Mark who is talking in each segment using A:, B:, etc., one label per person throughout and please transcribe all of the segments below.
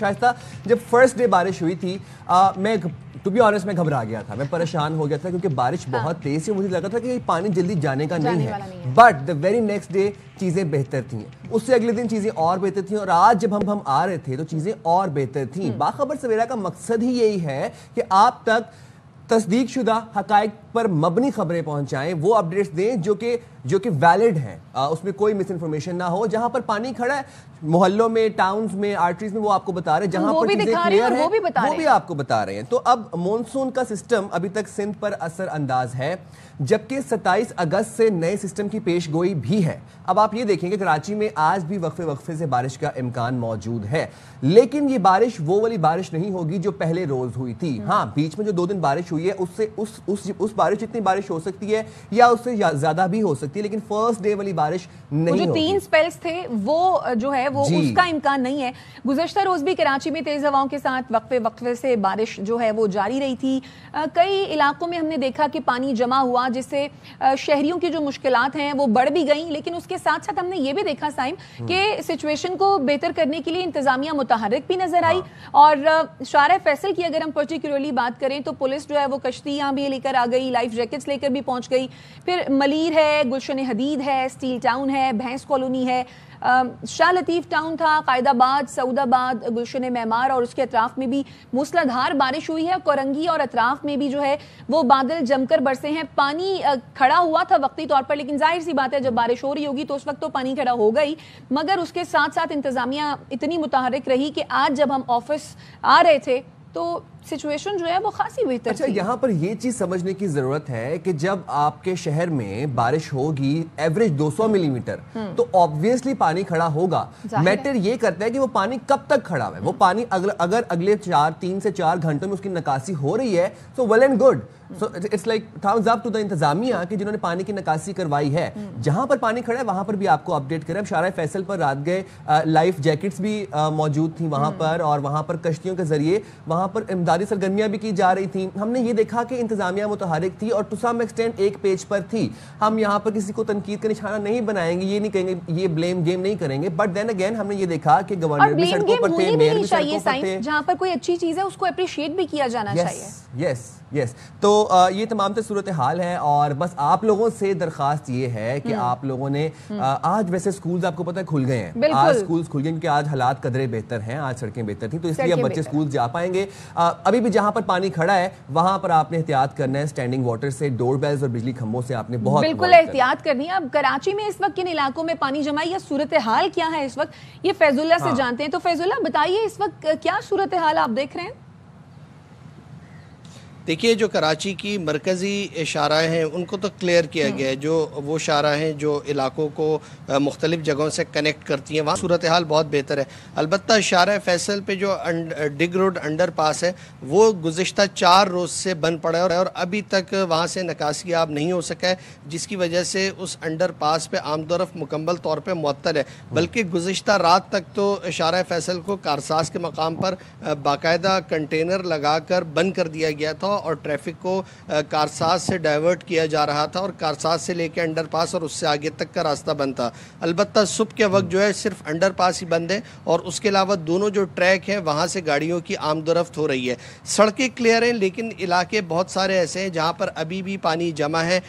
A: शाइस्ता, जब first day बारिश हुई थी मैं टू बी ऑनेस्ट मैं घबरा गया था, मैं परेशान हो गया था क्योंकि बारिश बहुत तेज थी, मुझे लगा था कि पानी जल्दी जाने का नहीं है। But the very next day चीजें बेहतर थी, उससे अगले दिन चीजें और बेहतर थी, और आज जब हम आ रहे थे तो चीजें और बेहतर थी। बाखबर सवेरा का मकसद ही यही है कि आप तक तस्दीक शुदा हकाइक पर मबनी खबरें पहुंचाएं, वो अपडेट्स दें जो कि वैलिड हैं, उसमें कोई मिस इन्फॉर्मेशन ना हो। जहां पर पानी खड़ा है मोहल्लों में, टाउन्स में, आर्टरीज में, वो आपको बता रहे हैं। जहां पर चीजें क्लियर है वो भी आपको बता रहे हैं। तो अब मॉनसून का सिस्टम अभी तक सिंध पर असर अंदाज है, जबकि 27 अगस्त से नए सिस्टम की पेशगोई भी है। अब आप ये देखेंगे कराची में आज भी वक्फे से बारिश का इम्कान मौजूद है, लेकिन ये बारिश वो वाली बारिश नहीं होगी जो पहले रोज हुई थी। हाँ, बीच में जो 2 दिन बारिश हुई है उससे उस बारिश जितनी बारिश हो सकती है या उससे ज्यादा भी हो सकती है, लेकिन फर्स्ट डे वाली बारिश नहीं होगी।
B: जो 3 स्पेल्स थे वो जो है वो उसका इम्कान नहीं है। गुज़श्ता रोज भी कराची में तेज हवाओं के साथ वक्फे से बारिश जो है वो जारी रही थी। कई इलाकों में हमने देखा कि पानी जमा हुआ, जिससे शहरियों की जो मुश्किलात हैं वो बढ़ भी गई, लेकिन उसके साथ साथ हमने ये भी देखा साइम कि सिचुएशन को बेहतर करने के लिए इंतजामिया मुतहर्रिक भी नजर आई। और शारा फैसल की अगर हम पर्टिकुलरली बात करें तो पुलिस जो है वो कश्तियां भी लेकर आ गई, लाइफ जैकेट्स लेकर भी पहुंच गई। फिर मलीर है, गुलशन हदीद है, स्टील टाउन है, भैंस कॉलोनी है, शाह लतीफ टाउन था, कायदाबाद, सऊदाबाद, गुलशन मेमार और उसके अतराफ में भी मूसलाधार बारिश हुई है। कोरंगी और अतराफ में भी जो है वो बादल जमकर बरसे हैं। पानी खड़ा हुआ था वक्ती तौर पर, लेकिन जाहिर सी बात है जब बारिश हो रही होगी तो उस वक्त तो पानी खड़ा हो गई, मगर उसके साथ साथ इंतजामिया इतनी मुतहर्रिक रही कि आज जब हम ऑफिस आ रहे थे तो सिचुएशन जो है वो खासी बेहतर
A: अच्छा, यहाँ पर ये चीज समझने की जरूरत है कि जब आपके शहर में बारिश होगी एवरेज 200 मिलीमीटर तो ऑब्वियसली पानी खड़ा होगा। मैटर ये करता है कि वो पानी कब तक खड़ा है। वो पानी अगर अगले 3 से 4 घंटों में उसकी निकासी हो रही है so well and good. So it's like thumbs up to the इंतजामिया कि जिन्होंने पानी की निकासी करवाई है। जहां पर पानी खड़ा है वहां पर भी आपको अपडेट करें। अब शारा फैसल पर रात गए लाइफ जैकेट्स भी मौजूद थी वहां पर, और वहां पर कश्तियों के जरिए वहां पर इमदादी सरगर्मियां भी की जा रही थी। हमने ये देखा कि इंतजामिया मुतहर्रिक थी और टू सम एक्सटेंट एक पेज पर थी। हम यहाँ पर किसी को तनकीद का निशाना नहीं बनाएंगे, ये नहीं कहेंगे, ये ब्लेम गेम नहीं करेंगे, बट देन अगेन हमने ये देखा कि गवर्नर भी सड़कों पर थे, मेयर भी सड़कों पर थे।
B: जहां पर कोई अच्छी चीज है उसको अप्रिशिएट भी किया जाना चाहिए।
A: यस तो ये तमाम सूरत हाल है, और बस आप लोगों से दरखास्त ये है कि आप लोगों ने आज वैसे स्कूल्स आपको पता है खुल गए हैं, आज स्कूल्स खुल गए क्योंकि आज हालात कदरे बेहतर हैं, आज सड़कें बेहतर थी, तो इसलिए अब बच्चे स्कूल जा पाएंगे। अभी भी जहां पर पानी खड़ा है वहां पर आपने एहतियात करना है, स्टैंडिंग वाटर से, डोर बेल्स और बिजली खंभों से आपने बहुत
B: बिल्कुल एहतियात करनी है। अब कराची में इस वक्त किन इलाकों में पानी जमा या सूरत हाल क्या है इस वक्त, ये फैजुल्ला से जानते हैं। तो फैजुल्ला बताइए इस वक्त क्या सूरत हाल आप देख रहे हैं?
C: देखिए, जो कराची की मरकज़ी शाराएँ हैं उनको तो क्लियर किया गया है। जो वो शाराएँ हैं जो इलाकों को मुख्तलिफ़ जगहों से कनेक्ट करती हैं, वहाँ सूरत हाल बहुत बेहतर है। अलबत्ता शारा फैसल पे जो डिग रोड अंडर पास है वो गुज़िश्ता 4 रोज़ से बंद पड़ा है और अभी तक वहाँ से निकासी आब नहीं हो सका है, जिसकी वजह से उस अंडर पास पे आमदोरफ़ मुकम्मल तौर पर मुअत्तल है। बल्कि गुज़िश्ता रात तक तो शारा फैसल को कारसाज के मकाम पर बाकायदा कंटेनर लगा कर बंद कर दिया गया था और ट्रैफिक को कारसाज से डाइवर्ट किया जा रहा था, और कारसाज से लेकर अंडरपास और उससे आगे तक का रास्ता बंद था। अलबत्ता सुबह के वक्त जो है सिर्फ अंडरपास ही बंद है, और उसके अलावा दोनों जो ट्रैक हैं वहाँ से गाड़ियों की आमदोरफ्त हो रही है। सड़कें क्लियर हैं, लेकिन इलाके बहुत सारे ऐसे हैं जहाँ पर अभी भी पानी जमा है।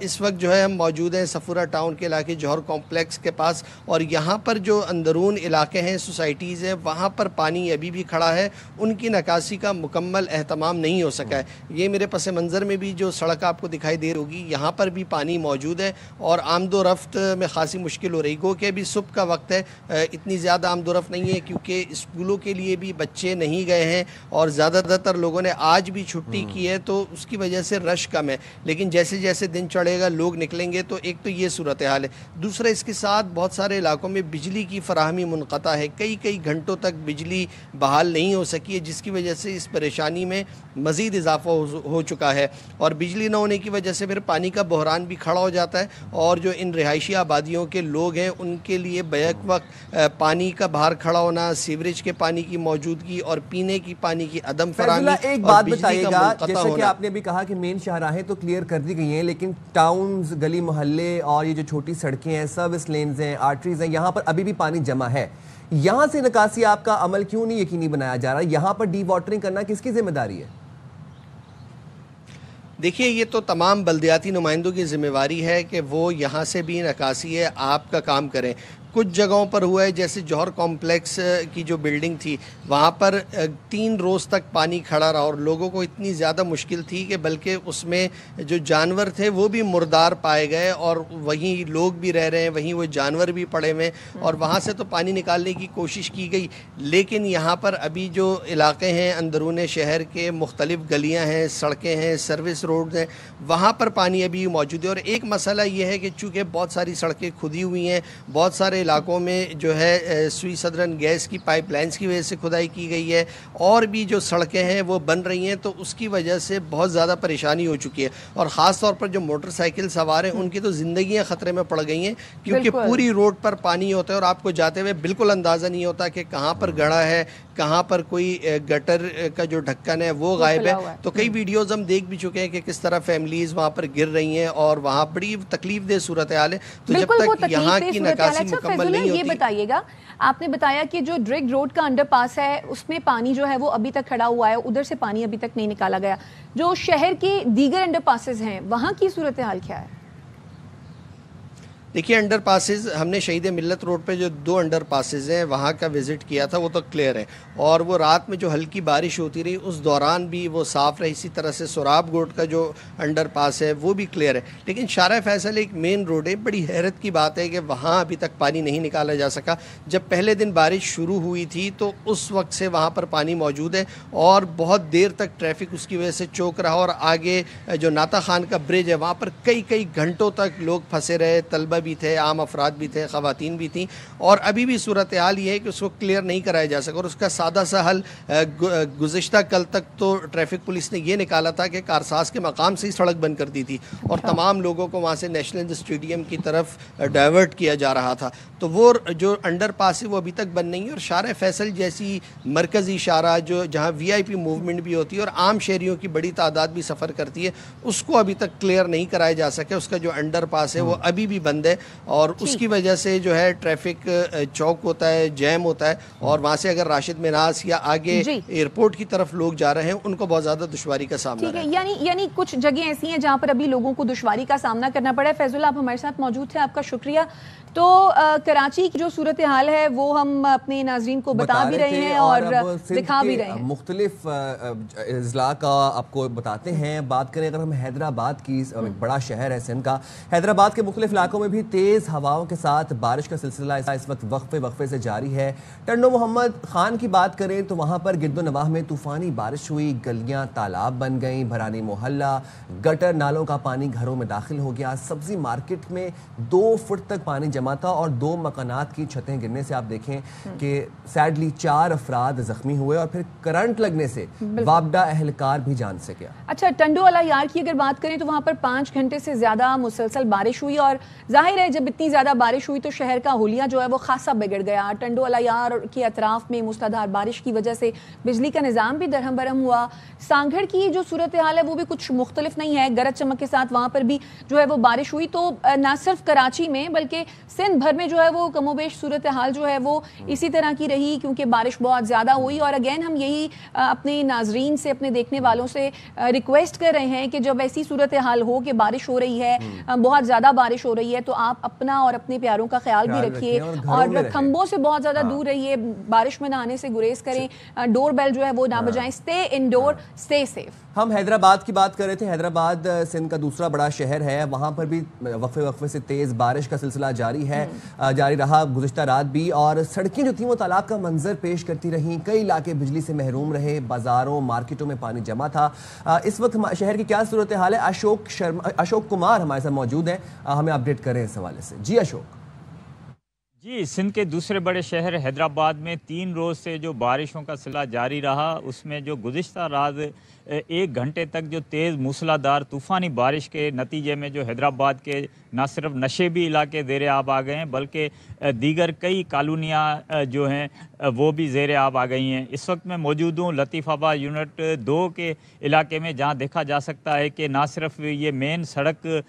C: इस वक्त जो है हम मौजूद हैं सफूरा टाउन के इलाके जौहर कॉम्प्लेक्स के पास, और यहाँ पर जो अंदरून इलाके हैं, सोसाइटीज़ हैं, वहाँ पर पानी अभी भी खड़ा है, उनकी निकासी का मुकम्मल एहतमाम नहीं हो सका है। ये मेरे पस मंज़र में भी जो सड़क आपको दिखाई दे रही होगी, यहाँ पर भी पानी मौजूद है और आमदो रफ्त में खासी मुश्किल हो रही। गो कि अभी सुबह का वक्त है, इतनी ज़्यादा आमदो रफ्त नहीं है क्योंकि स्कूलों के लिए भी बच्चे नहीं गए हैं और ज़्यादातर लोगों ने आज भी छुट्टी की है, तो उसकी वजह से रश कम है। लेकिन जैसे जैसे दिन चढ़ेगा लोग निकलेंगे, तो एक तो ये सूरत हाल है। दूसरा, इसके साथ बहुत सारे इलाकों में बिजली की फराहमी मुनक़ता है, कई घंटों तक बिजली बहाल नहीं हो सकी है, जिसकी वजह से इस परेशानी में मज़ीद इजाफा اضافہ ہو چکا ہے، اور بجلی نہ ہونے کی وجہ سے پھر پانی کا بحران بھی کھڑا ہو جاتا ہے، اور جو ان رہائشی آبادیوں کے لوگ ہیں ان کے لیے بیک وقت پانی کا باہر کھڑا ہونا، سیوریج کے پانی کی موجودگی اور پینے کی پانی کی عدم فراہمی،
A: ایک بات بتائیے گا، جیسا کہ آپ نے بھی کہا کہ مین شاہراہیں تو کلیئر کر دی گئی ہیں، لیکن ٹاؤنز، گلی محلے اور یہ جو چھوٹی سڑکیں ہیں، سروس لینز ہیں، آرٹریز ہیں، یہاں پر ابھی بھی پانی جمع ہے، یہاں سے نکاسی آپ کا عمل کیوں نہیں یقینی بنایا جا رہا؟ یہاں پر ڈی واٹرنگ کرنا کس کی ذمہ داری ہے؟
C: دیکھیے یہ تو تمام بلدیاتی نمائندوں کی ذمہ داری ہے کہ وہ یہاں سے بھی نکاسی ہے آپ کا کام کریں۔ کچھ جگہوں پر ہوا ہے، جیسے جوہر کمپلیکس کی جو بلڈنگ تھی وہاں پر 3 روز تک پانی کھڑا رہا، اور لوگوں کو اتنی زیادہ مشکل تھی کہ بلکہ اس میں جو جانور تھے وہ بھی مردار پائے گئے، اور وہیں لوگ بھی رہ رہے ہیں، وہیں وہ جانور بھی پڑے ہوئے، اور وہاں سے تو پانی نکالنے کی کوشش کی گئی، لیکن یہاں پر ابھی جو علاقے ہیں اندرون شہر کے مختلف گلیاں ہیں، سڑکیں ہیں، سروس روڈز ہیں، وہاں پر پانی ابھی موجود ہے۔ اور ایک مسئلہ یہ ہے کہ چونکہ بہت ساری سڑکیں کھدی ہوئی ہیں، بہت سارے علاقوں میں جو ہے سوئی سدرن گیس کی پائپ لائنز کی وجہ سے کھدائی کی گئی ہے، اور بھی جو سڑکیں ہیں وہ بن رہی ہیں، تو اس کی وجہ سے بہت زیادہ پریشانی ہو چکی ہے، اور خاص طور پر جو موٹر سائیکل سوار ہیں ان کی تو زندگیاں خطرے میں پڑ گئی ہیں، کیونکہ پوری روڈ پر پانی ہوتا ہے، اور آپ کو جاتے ہوئے بالکل اندازہ نہیں ہوتا کہ کہاں پر گڑھا ہے، کہاں پر کوئی گٹر کا جو ڈھکن ہے وہ غائب ہے۔ تو کئی ویڈیوز ہم دیکھ بھی چکے ہیں کہ کس طرح فیملیز وہاں پر گر رہی ہیں، اور وہاں بڑی تکلیف دہ صورتحال ہے۔ تو جب تک یہاں کی نکاسی مکمل نہیں ہوتی۔
B: یہ بتائیے گا، آپ نے بتایا کہ جو ڈرگ روڈ کا انڈر پاس ہے اس میں پانی جو ہے وہ ابھی تک کھڑا ہوا ہے، ادھر سے پانی ابھی تک نہیں نکالا گیا، جو شہر کے دیگر انڈر پاسز ہیں وہاں کی صورتحال کیا ہے؟
C: دیکھیے انڈر پاسز، ہم نے شہید ملت روڈ پہ جو 2 انڈر پاسز ہیں وہاں کا وزٹ کیا تھا، وہ تو کلیئر ہے، اور وہ رات میں جو ہلکی بارش ہوتی رہی اس دوران بھی وہ صاف رہی۔ اسی طرح سے سوراب گوٹ کا جو انڈر پاس ہے وہ بھی کلیئر ہے، لیکن شارع فیصل ایک مین روڈ ہے، بڑی حیرت کی بات ہے کہ وہاں ابھی تک پانی نہیں نکالا جا سکا۔ جب پہلے دن بارش شروع ہوئی تھی تو اس وقت سے وہاں پر پانی موجود ہے، اور بہت دیر تک ٹریفک اس کی وجہ سے چوک رہا، اور آگے جو ناتا خان کا برج ہے وہاں پر کئی گھنٹوں تک لوگ پھنسے رہے، طلبہ بھی تھے، عام افراد بھی تھے، خواتین بھی تھیں، اور ابھی بھی صورتحال یہ ہے کہ اس کو کلیئر نہیں کرایا جا سکا، اور اس کا سادہ سا حل گزشتہ کل تک تو ٹریفک پولیس نے یہ نکالا تھا کہ کارساز کے مقام سے ہی سڑک بند کر دی تھی، اور تمام لوگوں کو وہاں سے نیشنل اسٹیڈیم کی طرف ڈائیورٹ کیا جا رہا تھا۔ تو وہ جو انڈر پاس ہے وہ ابھی تک بند نہیں ہے، اور شارع فیصل جیسی مرکزی شارع جو جہاں VIP موومنٹ بھی ہوتی ہے اور عام شہریوں کی بڑی تعداد بھی سفر کرتی ہے، اس کو ابھی تک کلیئر نہیں کرایا جا سکے۔ اس کا جو انڈر پاس ہے وہ ابھی بھی بند ہے، اور اس کی وجہ سے جو ہے ٹریفک چوک ہوتا ہے، جیم ہوتا ہے، اور وہاں سے اگر راشد مناس یا آگے ایئرپورٹ کی طرف لوگ جا رہے ہیں ان کو بہت زیادہ دشواری کا سامنا ہے۔
B: یعنی کچھ جگہیں ایسی ہیں جہاں پر ابھی لوگوں کو دشواری کا سامنا کرنا پڑا ہے۔ فیض اللہ آپ ہمارے ساتھ موجود تھے، آپ کا شکریہ۔ تو کراچی کی جو صورتحال ہے وہ ہم اپنے ناظرین کو بتا بھی رہے ہیں اور دکھا بھی رہے ہیں،
A: مختلف اضلاع کا آپ کو بتاتے ہیں۔ بات کریں اگر ہم حیدرآباد کی، بڑا شہر ہے سندھ کا، حیدرآباد کے مختلف علاقوں میں بھی تیز ہواؤں کے ساتھ بارش کا سلسلہ اس وقت وقفے سے جاری ہے۔ ٹنڈو محمد خان کی بات کریں تو وہاں پر گرد و نواح میں طوفانی بارش ہوئی، گلیاں تالاب بن گئیں، بھرانی محلہ، گٹر نالوں کا پانی گھروں میں داخل ہو گیا، سبزی مارکیٹ میں 2 فٹ تک پانی جمع تھا، اور 2 مکانات کی چھتیں گرنے سے آپ دیکھیں کہ سیڈلی 4 افراد زخمی ہوئے، اور پھر کرنٹ لگنے سے وابڈہ اہلکار بھی جان سے گیا۔
B: اچھا، ٹنڈو والا یار کی اگر بات کریں تو وہاں پر 5 گھنٹے سے زیادہ مسلسل بارش ہوئی، اور ظاہر ہے جب اتنی زیادہ بارش ہوئی تو شہر کا حلیہ جو ہے وہ خاصا بگڑ گیا۔ ٹنڈو والا یار کے اطراف میں موسلادھار بارش کی وجہ سے بجلی کا نظام بھی درہم برہم ہوا۔ سانگھڑ کی جو صورتحال ہے وہ بھی کچھ مختلف نہیں ہے، گرج چمک کے ساتھ وہاں پر بھی جو ہے وہ بارش ہوئی۔ تو نہ صرف کراچی میں بلکہ سندھ بھر میں جو ہے وہ کم و بیش صورتحال جو ہے وہ اسی طرح کی رہی، کیونکہ بارش بہت زیادہ ہوئی۔ اور اگین ہم یہی اپنے ناظرین سے، اپنے دیکھنے والوں سے ریکویسٹ کر رہے ہیں کہ جب ایسی صورتحال ہو کہ بارش ہو رہی ہے، بہت زیادہ بارش ہو رہی ہے، تو آپ اپنا اور اپنے پیاروں کا خیال بھی رکھیے، اور کھمبوں سے بہت زیادہ دور رہیے، بارش میں نہانے سے گریز کریں، ڈور بیل جو ہے وہ نہ بجائیں، اسٹے انڈور، اسٹے سیف۔
A: ہم حیدرآباد کی بات کر رہے تھے۔ حیدرآباد سندھ کا دوسرا بڑا شہر ہے، وہاں پر بھی وقفے سے تیز بارش کا سلسلہ جاری رہا گزشتہ رات بھی، اور سڑکیں جو تھیں وہ تالاب کا منظر پیش کرتی رہیں، کئی علاقے بجلی سے محروم رہے، بازاروں مارکیٹوں میں پانی جمع تھا۔ اس وقت شہر کی کیا صورتحال ہے؟ اشوک کمار ہمارے ساتھ موجود ہیں، ہمیں اپڈیٹ کریں اس حوالے سے۔ جی اشوک۔
D: जी, सिंध के दूसरे बड़े शहर हैदराबाद में 3 रोज़ से जो बारिशों का सिलसिला जारी रहा, उसमें जो गुज़िश्ता रात 1 घंटे तक जो तेज़ मूसलाधार तूफ़ानी बारिश के नतीजे में जो हैदराबाद के न सिर्फ नशेबी इलाके ज़ेर आब आ गए हैं, बल्कि दीगर कई कॉलोनियाँ जो हैं वो भी ज़ेर आब आ गई हैं। इस वक्त मैं मौजूद हूँ लतीफ़ाबाद यूनिट 2 के इलाके में, जहाँ देखा जा सकता है कि ना सिर्फ ये मेन सड़क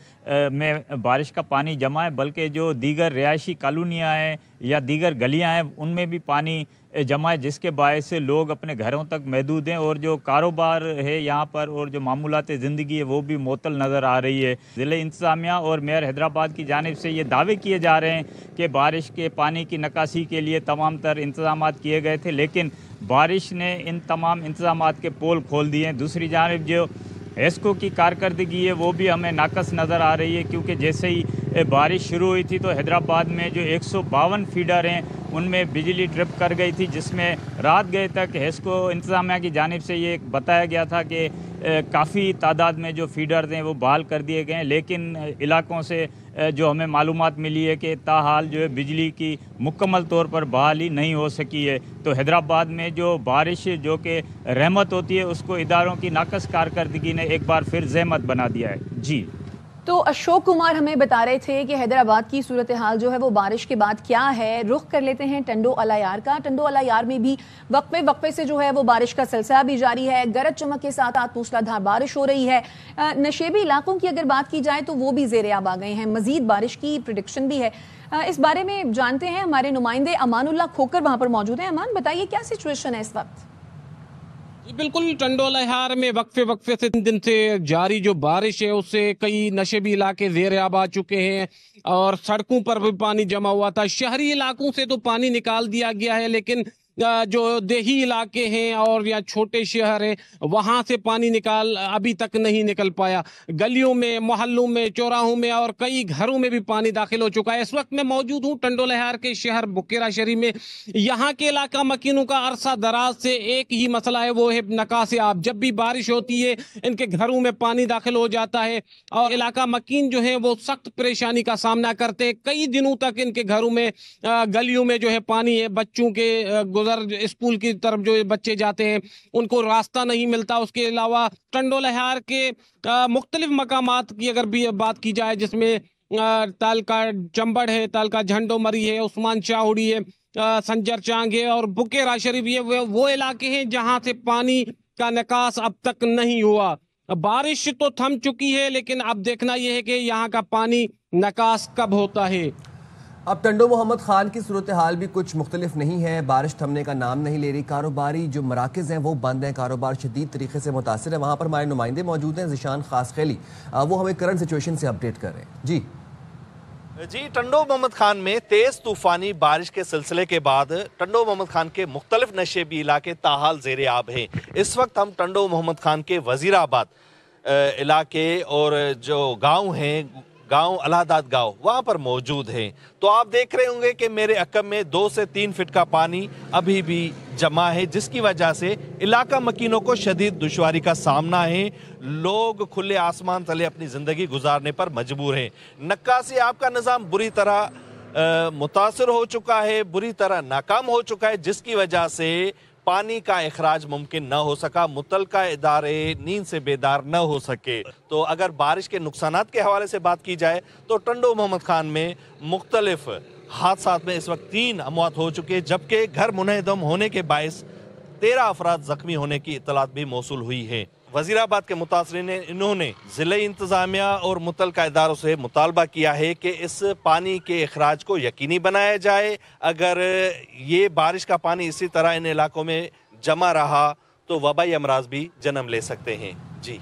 D: में बारिश का पानी जमा है, बल्कि जो दीगर रिहायशी कॉलोनियाँ हैं या दीगर गलियाँ हैं उनमें भी पानी जमा है, जिसके बायस से लोग अपने घरों तक महदूद हैं और जो कारोबार है यहाँ पर और जो मामूलात ज़िंदगी है वो भी मुअत्तल नज़र आ रही है। ज़िले इंतज़ामिया और मेयर हैदराबाद की जानिब से ये दावे किए जा रहे हैं कि बारिश के पानी की निकासी के लिए तमाम तर इंतज़ामात किए गए थे, लेकिन बारिश ने इन तमाम इंतज़ामात के पोल खोल दिए हैं। दूसरी जानिब जो हेस्को की कारकर्दगी है वो भी हमें नाकस नज़र आ रही है, क्योंकि जैसे ही बारिश शुरू हुई थी तो हैदराबाद में जो 152 फीडर हैं उनमें बिजली ट्रिप कर गई थी, जिसमें रात गए तक हेस्को इंतज़ामिया की जानिब से ये बताया गया था कि काफ़ी तादाद में जो फीडर्स हैं वो बहाल कर दिए गए हैं, लेकिन इलाकों से जो हमें मालूमात मिली है कि ताहाल जो है बिजली की मुकम्मल तौर पर बहाली नहीं हो सकी है। तो हैदराबाद में जो बारिश जो कि रहमत होती है उसको इदारों की नाकस कारकर्दगी ने एक बार फिर ज़हमत बना दिया है। जी,
B: तो अशोक कुमार हमें बता रहे थे कि हैदराबाद की सूरत हाल जो है वो बारिश के बाद क्या है। रुख कर लेते हैं टंडो अलायार का। टंडो अलायार में भी वक्फे से जो है वो बारिश का सिलसिला भी जारी है। गरज चमक के साथ मूसलाधार बारिश हो रही है। नशेबी इलाकों की अगर बात की जाए तो वो भी ज़ेर आब आ गए हैं। मजीद बारिश की प्रिडिक्शन भी है। इस बारे में जानते हैं, हमारे नुमाइंदे अमानुल्लाह खोकर वहां पर मौजूद हैं। अमान, बताइए क्या सिचुएशन है इस वक्त?
E: बिल्कुल, टंडो अलायार में वक्फे से 3 दिन से जारी जो बारिश है उससे कई नशेबी इलाके ज़ेर आब आ चुके हैं और सड़कों पर भी पानी जमा हुआ था। शहरी इलाकों से तो पानी निकाल दिया गया है, लेकिन जो देही इलाके हैं और या छोटे शहर हैं वहां से पानी अभी तक नहीं निकल पाया। गलियों में, मोहल्लों में, चौराहों में और कई घरों में भी पानी दाखिल हो चुका है। इस वक्त मैं मौजूद हूं टंडो अलायार के शहर बुकेरा शरीफ में। यहाँ के इलाका मकीनों का अरसा दराज से एक ही मसला है, वो है नकासे आब। जब भी बारिश होती है इनके घरों में पानी दाखिल हो जाता है और इलाका मकीन जो है वो सख्त परेशानी का सामना करते हैं। कई दिनों तक इनके घरों में, गलियों में जो है पानी है। बच्चों के स्कूल की तरफ जो बच्चे जाते हैं उनको रास्ता नहीं मिलता। उसके अलावा टंडो अलायार के मुख्तलिफ मकामात की अगर भी बात की जाए, जिसमें तालका चंबड़ है, तालका झंडो मरी है, उस्मान शाहुड़ी है, संजर चांग है और बुकेरा शरीफ, ये वो इलाके हैं जहां से पानी का निकास अब तक नहीं हुआ। बारिश तो थम चुकी है, लेकिन अब देखना यह है कि यहाँ का पानी निकास कब होता है।
A: अब टंडो मोहम्मद खान की सूरत हाल भी कुछ मुख्तलिफ नहीं है। बारिश थमने का नाम नहीं ले रही। कारोबारी जो मराकज़ हैं वो बंद हैं। कारोबार शदीद तरीके से मुतासिर है। वहाँ पर हमारे नुमाइंदे मौजूद हैं, ज़िशान खासखेली, वो हमें करंट सिचुएशन से अपडेट कर रहे हैं।
F: जी, टंडो मोहम्मद खान में तेज़ तूफ़ानी बारिश के सिलसिले के बाद टंडो मोहम्मद खान के मुख्तलिफ नशेबी इलाके ताहाल ज़ेर आब हैं। इस वक्त हम टंडो मोहम्मद खान के वज़ीराबाद इलाके और जो गाँव हैं, गांव अलादाद गांव, वहां पर मौजूद हैं। तो आप देख रहे होंगे कि मेरे अकब में 2 से 3 फीट का पानी अभी भी जमा है, जिसकी वजह से इलाका मकीनों को शदीद दुश्वारी का सामना है। लोग खुले आसमान तले अपनी ज़िंदगी गुजारने पर मजबूर हैं। नक्कासी आपका निज़ाम बुरी तरह मुतासर हो चुका है, बुरी तरह नाकाम हो चुका है, जिसकी वजह से पानी का इखराज मुमकिन न हो सका। मुतलका इदारे नींद से बेदार न हो सके। तो अगर बारिश के नुकसानात के हवाले से बात की जाए तो टंडो मोहम्मद खान में मुख्तलिफ हादसात में इस वक्त 3 अमवात हो चुके, जबकि घर मुनहदम होने के बायस 13 अफराद जख्मी होने की इत्तलात भी मौसूल हुई है। वज़ीराबाद के मुतासरीन ने इन्होंने ज़िले इंतज़ामिया और मुतलका इदारों से मुतालबा किया है कि इस पानी के अखराज को यकीनी बनाया जाए। अगर ये बारिश का पानी इसी तरह इन इलाकों में जमा रहा तो वबाई अमराज भी जन्म ले सकते हैं। जी।